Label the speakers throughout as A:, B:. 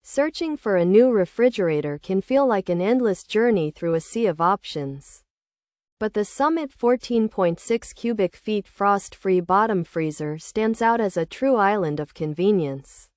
A: Searching for a new refrigerator can feel like an endless journey through a sea of options. But the Summit 14.6 cubic feet frost-free bottom freezer stands out as a true island of convenience.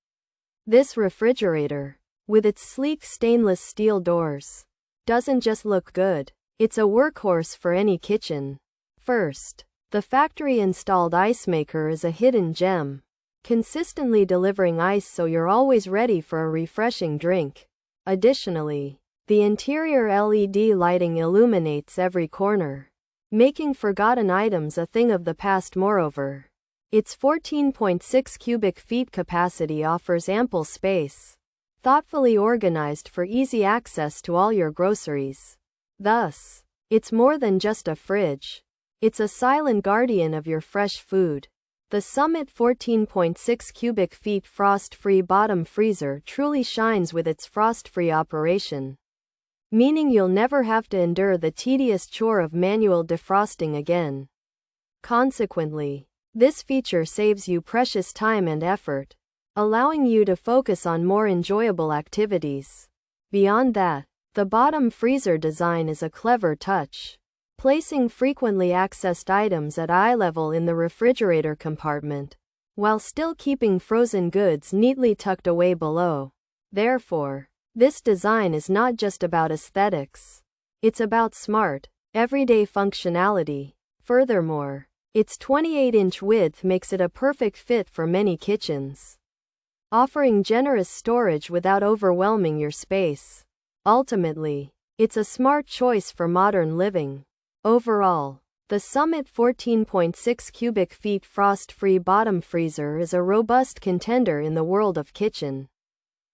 A: This refrigerator, with its sleek stainless steel doors, doesn't just look good, it's a workhorse for any kitchen. First, the factory-installed icemaker is a hidden gem, consistently delivering ice so you're always ready for a refreshing drink. Additionally, the interior LED lighting illuminates every corner, making forgotten items a thing of the past. Moreover, its 14.6 cubic feet capacity offers ample space, thoughtfully organized for easy access to all your groceries. Thus, it's more than just a fridge. It's a silent guardian of your fresh food. The Summit 14.6 cubic feet frost-free bottom freezer truly shines with its frost-free operation, meaning you'll never have to endure the tedious chore of manual defrosting again. Consequently, this feature saves you precious time and effort, allowing you to focus on more enjoyable activities. Beyond that, the bottom freezer design is a clever touch, placing frequently accessed items at eye level in the refrigerator compartment, while still keeping frozen goods neatly tucked away below. Therefore, this design is not just about aesthetics. It's about smart, everyday functionality. Furthermore, its 28-inch width makes it a perfect fit for many kitchens, offering generous storage without overwhelming your space. Ultimately, it's a smart choice for modern living. Overall, the Summit 14.6 cubic feet frost-free bottom freezer is a robust contender in the world of kitchen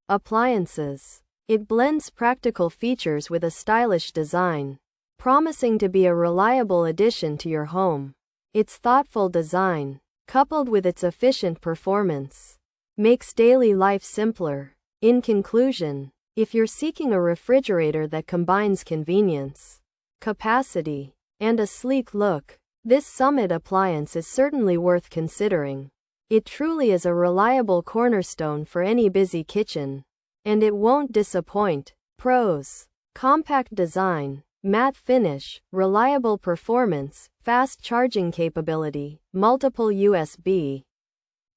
A: appliances. It blends practical features with a stylish design, promising to be a reliable addition to your home. Its thoughtful design, coupled with its efficient performance, makes daily life simpler. In conclusion, if you're seeking a refrigerator that combines convenience, capacity, and a sleek look, this Summit appliance is certainly worth considering. It truly is a reliable cornerstone for any busy kitchen, and it won't disappoint. Pros: compact design, matte finish, reliable performance, fast charging capability, multiple USB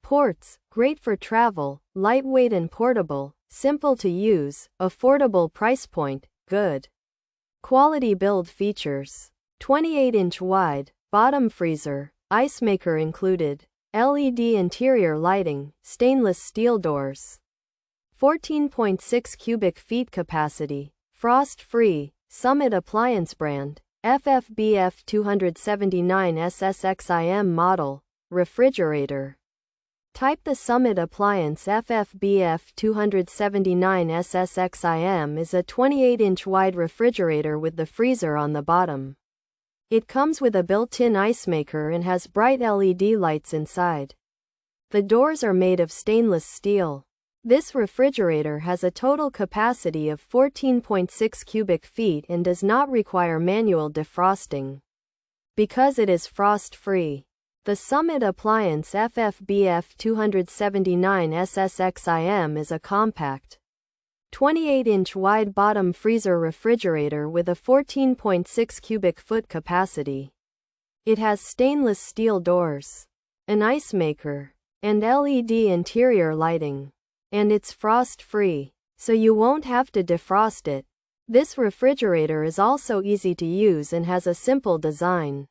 A: ports, great for travel, lightweight and portable, simple to use, affordable price point, good quality build features. 28-inch wide, bottom freezer, icemaker included, LED interior lighting, stainless steel doors. 14.6 cubic feet capacity, frost-free, Summit appliance brand, FFBF279SSXIM model, refrigerator. Type: the Summit appliance FFBF279SSXIM is a 28-inch wide refrigerator with the freezer on the bottom. It comes with a built-in icemaker and has bright LED lights inside. The doors are made of stainless steel. This refrigerator has a total capacity of 14.6 cubic feet and does not require manual defrosting, because it is frost-free. The Summit appliance FFBF279SSXIM is a compact, 28-inch wide bottom freezer refrigerator with a 14.6 cubic foot capacity. It has stainless steel doors, an icemaker, and LED interior lighting. And it's frost-free, so you won't have to defrost it. This refrigerator is also easy to use and has a simple design.